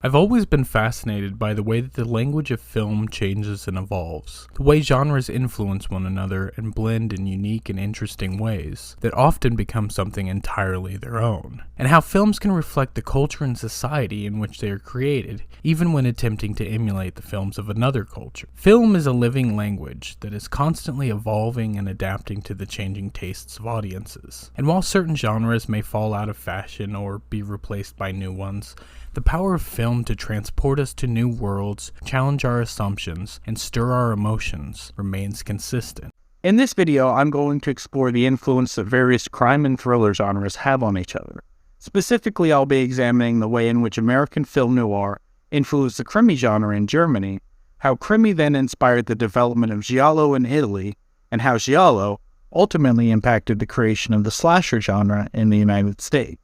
I've always been fascinated by the way that the language of film changes and evolves, the way genres influence one another and blend in unique and interesting ways that often become something entirely their own, and how films can reflect the culture and society in which they are created, even when attempting to emulate the films of another culture. Film is a living language that is constantly evolving and adapting to the changing tastes of audiences, and while certain genres may fall out of fashion or be replaced by new ones, the power of film to transport us to new worlds, challenge our assumptions, and stir our emotions remains consistent. In this video, I'm going to explore the influence that various crime and thriller genres have on each other. Specifically, I'll be examining the way in which American film noir influenced the Krimi genre in Germany, how Krimi then inspired the development of Giallo in Italy, and how Giallo ultimately impacted the creation of the slasher genre in the United States.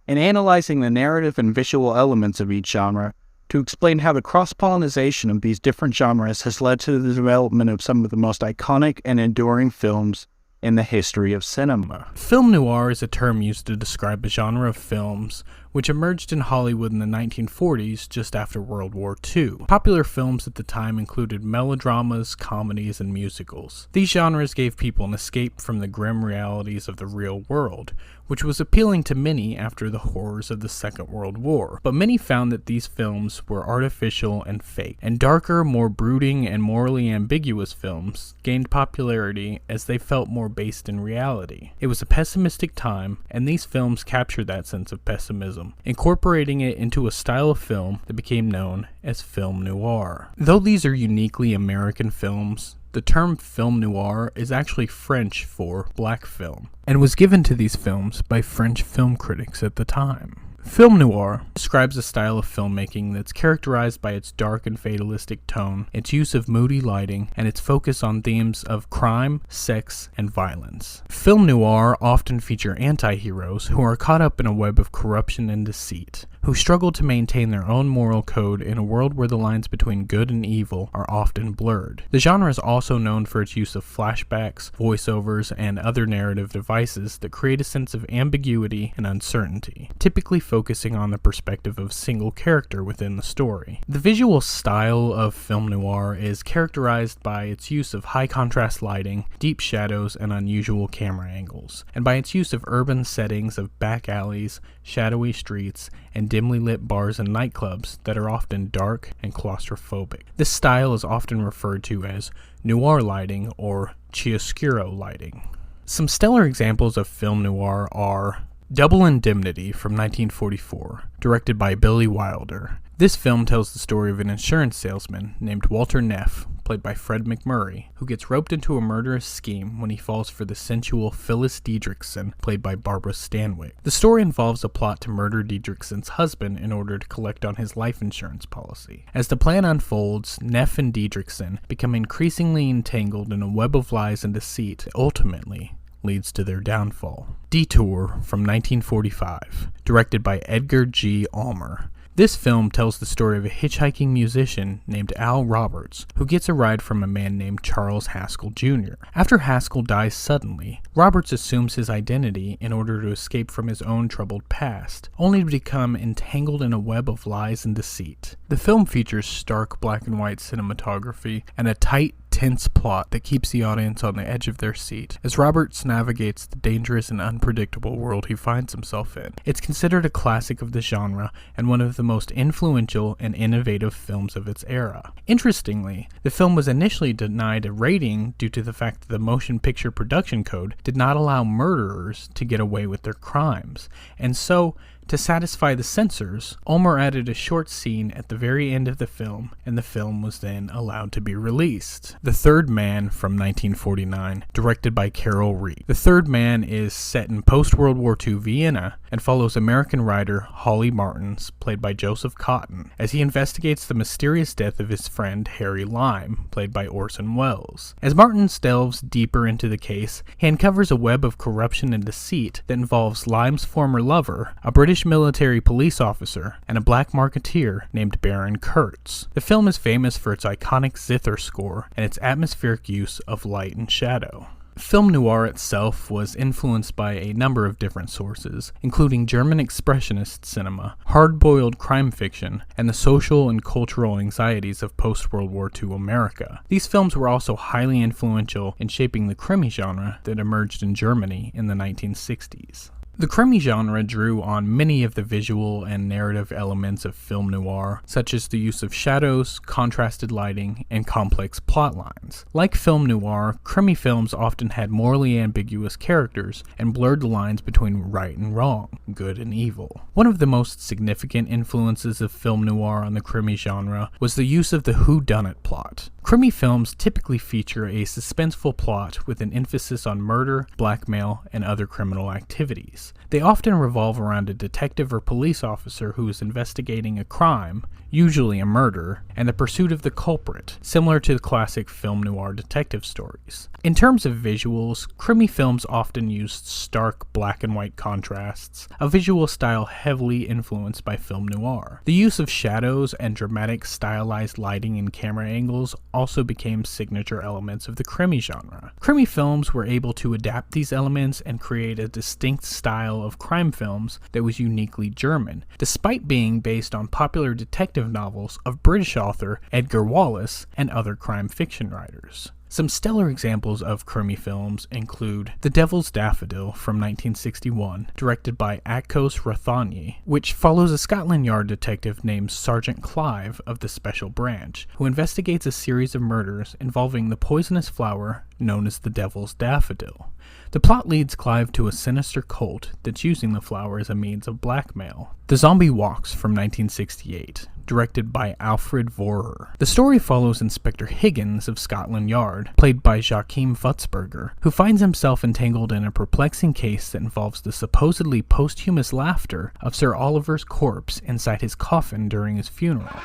In analyzing the narrative and visual elements of each genre, to explain how the cross-pollination of these different genres has led to the development of some of the most iconic and enduring films in the history of cinema. Film noir is a term used to describe a genre of films which emerged in Hollywood in the 1940s just after World War II. Popular films at the time included melodramas, comedies, and musicals. These genres gave people an escape from the grim realities of the real world, which was appealing to many after the horrors of the Second World War. But many found that these films were artificial and fake, and darker, more brooding, and morally ambiguous films gained popularity as they felt more based in reality. It was a pessimistic time, and these films captured that sense of pessimism, incorporating it into a style of film that became known as film noir. Though these are uniquely American films, the term film noir is actually French for black film, and was given to these films by French film critics at the time. Film noir describes a style of filmmaking that's characterized by its dark and fatalistic tone, its use of moody lighting, and its focus on themes of crime, sex, and violence. Film noir often feature anti-heroes who are caught up in a web of corruption and deceit, who struggle to maintain their own moral code in a world where the lines between good and evil are often blurred. The genre is also known for its use of flashbacks, voiceovers, and other narrative devices that create a sense of ambiguity and uncertainty, typically focusing on the perspective of a single character within the story. The visual style of film noir is characterized by its use of high contrast lighting, deep shadows, and unusual camera angles, and by its use of urban settings of back alleys, shadowy streets, and dimly lit bars and nightclubs that are often dark and claustrophobic. This style is often referred to as noir lighting or chiaroscuro lighting. Some stellar examples of film noir are Double Indemnity from 1944, directed by Billy Wilder. This film tells the story of an insurance salesman named Walter Neff, played by Fred MacMurray, who gets roped into a murderous scheme when he falls for the sensual Phyllis Diedrichson, played by Barbara Stanwyck. The story involves a plot to murder Diedrichson's husband in order to collect on his life insurance policy. As the plan unfolds, Neff and Diedrichson become increasingly entangled in a web of lies and deceit that ultimately leads to their downfall. Detour from 1945, directed by Edgar G. Ulmer. This film tells the story of a hitchhiking musician named Al Roberts who gets a ride from a man named Charles Haskell Jr. After Haskell dies suddenly, Roberts assumes his identity in order to escape from his own troubled past, only to become entangled in a web of lies and deceit. The film features stark black and white cinematography and a tight, tense plot that keeps the audience on the edge of their seat as Roberts navigates the dangerous and unpredictable world he finds himself in. It's considered a classic of the genre and one of the most influential and innovative films of its era. Interestingly, the film was initially denied a rating due to the fact that the Motion Picture Production Code did not allow murderers to get away with their crimes, and so, to satisfy the censors, Ulmer added a short scene at the very end of the film, and the film was then allowed to be released. The Third Man from 1949, directed by Carol Reed. The Third Man is set in post-World War II Vienna and follows American writer Holly Martins, played by Joseph Cotton, as he investigates the mysterious death of his friend Harry Lime, played by Orson Welles. As Martins delves deeper into the case, he uncovers a web of corruption and deceit that involves Lime's former lover, a British military police officer, and a black marketeer named Baron Kurtz. The film is famous for its iconic zither score and its atmospheric use of light and shadow. Film noir itself was influenced by a number of different sources, including German expressionist cinema, hard-boiled crime fiction, and the social and cultural anxieties of post-World War II America. These films were also highly influential in shaping the Krimi genre that emerged in Germany in the 1960s. The Krimi genre drew on many of the visual and narrative elements of film noir, such as the use of shadows, contrasted lighting, and complex plot lines. Like film noir, Krimi films often had morally ambiguous characters and blurred the lines between right and wrong, good and evil. One of the most significant influences of film noir on the Krimi genre was the use of the whodunit plot. Krimi films typically feature a suspenseful plot with an emphasis on murder, blackmail, and other criminal activities. They often revolve around a detective or police officer who is investigating a crime, usually a murder, and the pursuit of the culprit, similar to the classic film noir detective stories. In terms of visuals, Krimi films often used stark black and white contrasts, a visual style heavily influenced by film noir. The use of shadows and dramatic stylized lighting and camera angles also became signature elements of the Krimi genre. Krimi films were able to adapt these elements and create a distinct style of crime films that was uniquely German, despite being based on popular detective novels of British author Edgar Wallace and other crime fiction writers. Some stellar examples of Krimi films include The Devil's Daffodil from 1961, directed by Akos Rathanye, which follows a Scotland Yard detective named Sergeant Clive of the Special Branch, who investigates a series of murders involving the poisonous flower known as the Devil's Daffodil. The plot leads Clive to a sinister cult that's using the flower as a means of blackmail. The Zombie Walks from 1968, directed by Alfred Vorer. The story follows Inspector Higgins of Scotland Yard, played by Joachim Futzberger, who finds himself entangled in a perplexing case that involves the supposedly posthumous laughter of Sir Oliver's corpse inside his coffin during his funeral.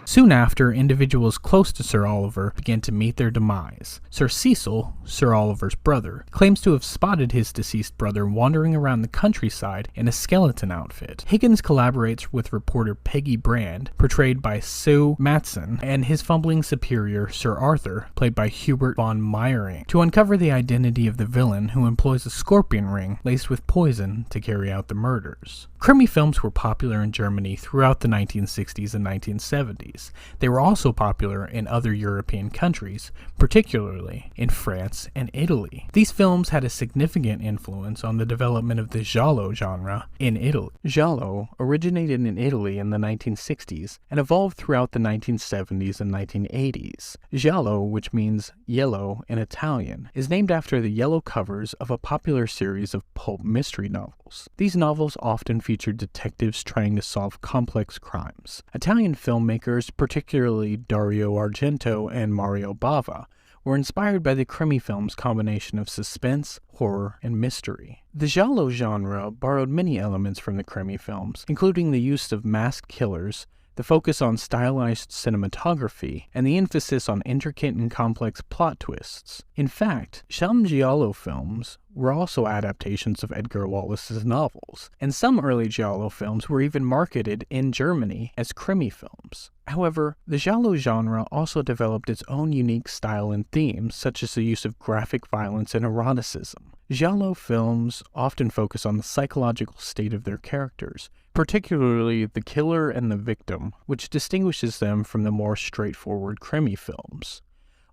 Soon after, individuals close to Sir Oliver begin to meet their demise. Sir Cecil, Sir Oliver's brother, claims to have spotted his deceased brother wandering around the countryside in a skeleton outfit. Higgins collaborates with reporter Peggy Brand, portrayed by Sue Matson, and his fumbling superior, Sir Arthur, played by Hubert von Meyering, to uncover the identity of the villain who employs a scorpion ring laced with poison to carry out the murders. Krimi films were popular in Germany throughout the 1960s and 1970s. They were also popular in other European countries, particularly in France and Italy. These films had a significant influence on the development of the Giallo genre in Italy. Giallo originated in Italy in the 1960s and evolved throughout the 1970s and 1980s. Giallo, which means yellow in Italian, is named after the yellow covers of a popular series of pulp mystery novels. These novels often featured detectives trying to solve complex crimes. Italian filmmakers, particularly Dario Argento and Mario Bava, were inspired by the Krimi film's combination of suspense, horror, and mystery. The Giallo genre borrowed many elements from the Krimi films, including the use of masked killers, the focus on stylized cinematography, and the emphasis on intricate and complex plot twists. In fact, some Giallo films were also adaptations of Edgar Wallace's novels, and some early Giallo films were even marketed in Germany as Krimi films. However, the Giallo genre also developed its own unique style and themes, such as the use of graphic violence and eroticism. Giallo films often focus on the psychological state of their characters, particularly the killer and the victim, which distinguishes them from the more straightforward Krimi films.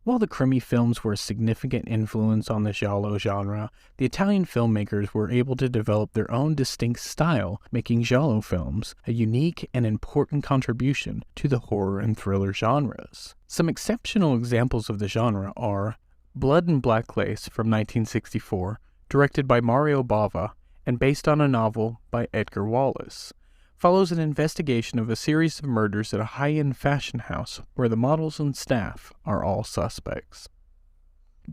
While the Krimi films were a significant influence on the Giallo genre, the Italian filmmakers were able to develop their own distinct style, making Giallo films a unique and important contribution to the horror and thriller genres. Some exceptional examples of the genre are Blood and Black Lace from 1964, directed by Mario Bava, and based on a novel by Edgar Wallace, follows an investigation of a series of murders at a high-end fashion house where the models and staff are all suspects.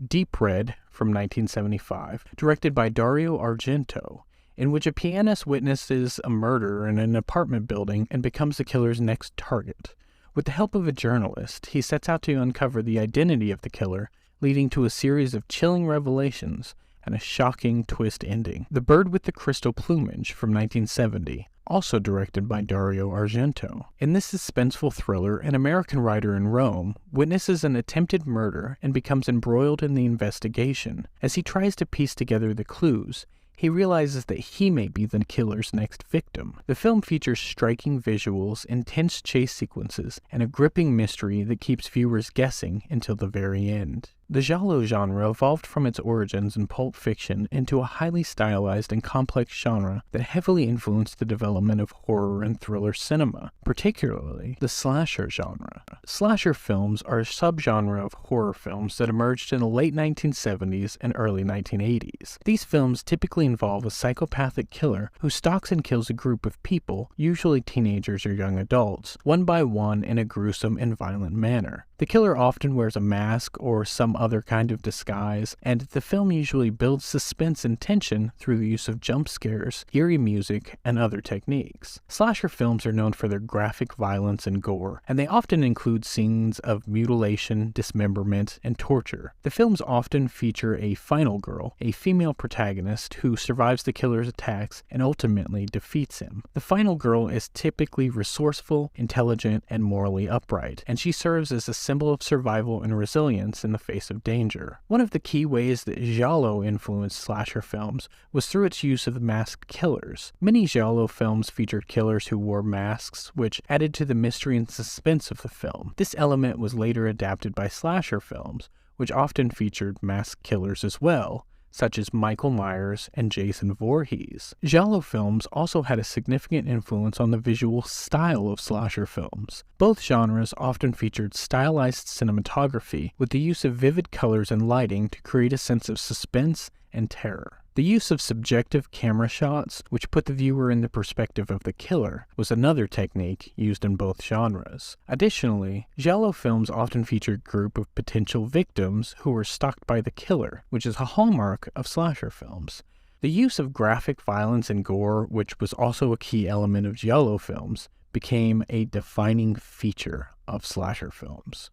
Deep Red from 1975, directed by Dario Argento, in which a pianist witnesses a murder in an apartment building and becomes the killer's next target. With the help of a journalist, he sets out to uncover the identity of the killer, leading to a series of chilling revelations and a shocking twist ending. The Bird with the Crystal Plumage from 1970, also directed by Dario Argento. In this suspenseful thriller, an American writer in Rome witnesses an attempted murder and becomes embroiled in the investigation. As he tries to piece together the clues, he realizes that he may be the killer's next victim. The film features striking visuals, intense chase sequences, and a gripping mystery that keeps viewers guessing until the very end. The Giallo genre evolved from its origins in pulp fiction into a highly stylized and complex genre that heavily influenced the development of horror and thriller cinema, particularly the slasher genre. Slasher films are a subgenre of horror films that emerged in the late 1970s and early 1980s. These films typically involve a psychopathic killer who stalks and kills a group of people, usually teenagers or young adults, one by one in a gruesome and violent manner. The killer often wears a mask or some other kind of disguise, and the film usually builds suspense and tension through the use of jump scares, eerie music, and other techniques. Slasher films are known for their graphic violence and gore, and they often include scenes of mutilation, dismemberment, and torture. The films often feature a final girl, a female protagonist who survives the killer's attacks and ultimately defeats him. The final girl is typically resourceful, intelligent, and morally upright, and she serves as a symbol of survival and resilience in the face of danger. One of the key ways that Giallo influenced slasher films was through its use of masked killers. Many Giallo films featured killers who wore masks, which added to the mystery and suspense of the film. This element was later adapted by slasher films, which often featured masked killers as well, such as Michael Myers and Jason Voorhees. Giallo films also had a significant influence on the visual style of slasher films. Both genres often featured stylized cinematography with the use of vivid colors and lighting to create a sense of suspense and terror. The use of subjective camera shots, which put the viewer in the perspective of the killer, was another technique used in both genres. Additionally, Giallo films often featured a group of potential victims who were stalked by the killer, which is a hallmark of slasher films. The use of graphic violence and gore, which was also a key element of Giallo films, became a defining feature of slasher films.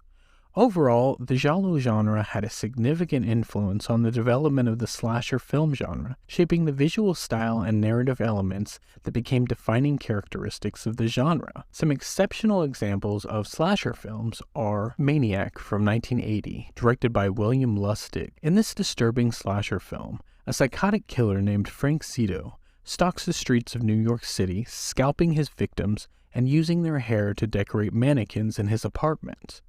Overall, the Giallo genre had a significant influence on the development of the slasher film genre, shaping the visual style and narrative elements that became defining characteristics of the genre. Some exceptional examples of slasher films are Maniac from 1980, directed by William Lustig. In this disturbing slasher film, a psychotic killer named Frank Zito stalks the streets of New York City, scalping his victims and using their hair to decorate mannequins in his apartment.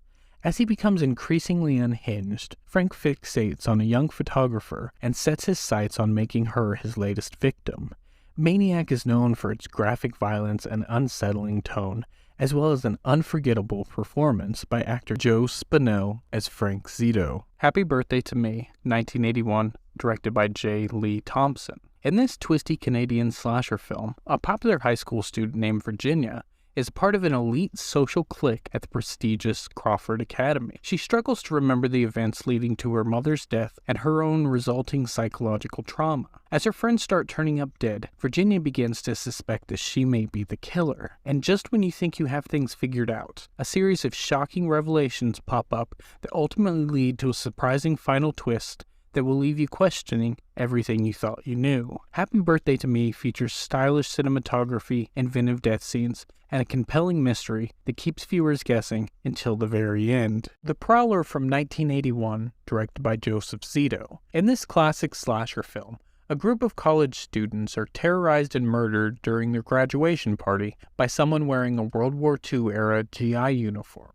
As he becomes increasingly unhinged, Frank fixates on a young photographer and sets his sights on making her his latest victim. Maniac is known for its graphic violence and unsettling tone, as well as an unforgettable performance by actor Joe Spinell as Frank Zito. Happy Birthday to Me, 1981, directed by J. Lee Thompson. In this twisty Canadian slasher film, a popular high school student named Virginia is part of an elite social clique at the prestigious Crawford Academy. She struggles to remember the events leading to her mother's death and her own resulting psychological trauma. As her friends start turning up dead, Virginia begins to suspect that she may be the killer. And just when you think you have things figured out, a series of shocking revelations pop up that ultimately lead to a surprising final twist that will leave you questioning everything you thought you knew. Happy Birthday to Me features stylish cinematography, inventive death scenes, and a compelling mystery that keeps viewers guessing until the very end. The Prowler from 1981, directed by Joseph Zito. In this classic slasher film, a group of college students are terrorized and murdered during their graduation party by someone wearing a World War II-era GI uniform.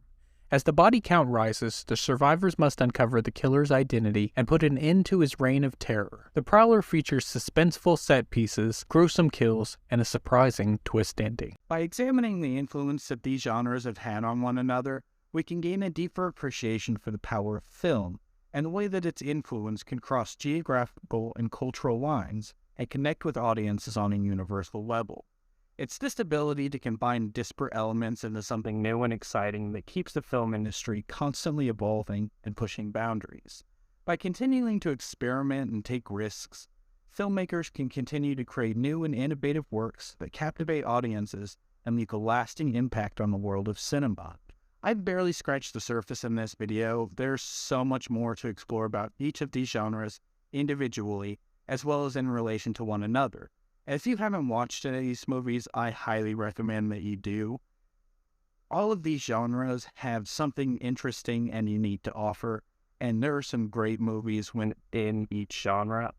As the body count rises, the survivors must uncover the killer's identity and put an end to his reign of terror. The Prowler features suspenseful set pieces, gruesome kills, and a surprising twist ending. By examining the influence that these genres have had on one another, we can gain a deeper appreciation for the power of film and the way that its influence can cross geographical and cultural lines and connect with audiences on a universal level. It's this ability to combine disparate elements into something new and exciting that keeps the film industry constantly evolving and pushing boundaries. By continuing to experiment and take risks, filmmakers can continue to create new and innovative works that captivate audiences and leave a lasting impact on the world of cinema. I've barely scratched the surface in this video. There's so much more to explore about each of these genres individually, as well as in relation to one another. If you haven't watched any of these movies, I highly recommend that you do. All of these genres have something interesting and unique to offer, and there are some great movies within each genre.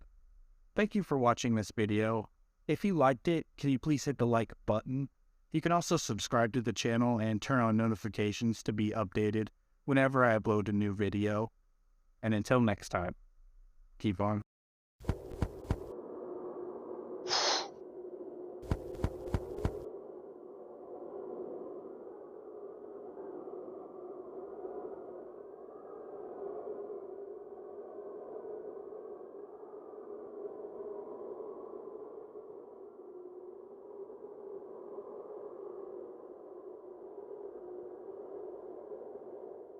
Thank you for watching this video. If you liked it, can you please hit the like button? You can also subscribe to the channel and turn on notifications to be updated whenever I upload a new video. And until next time, keep on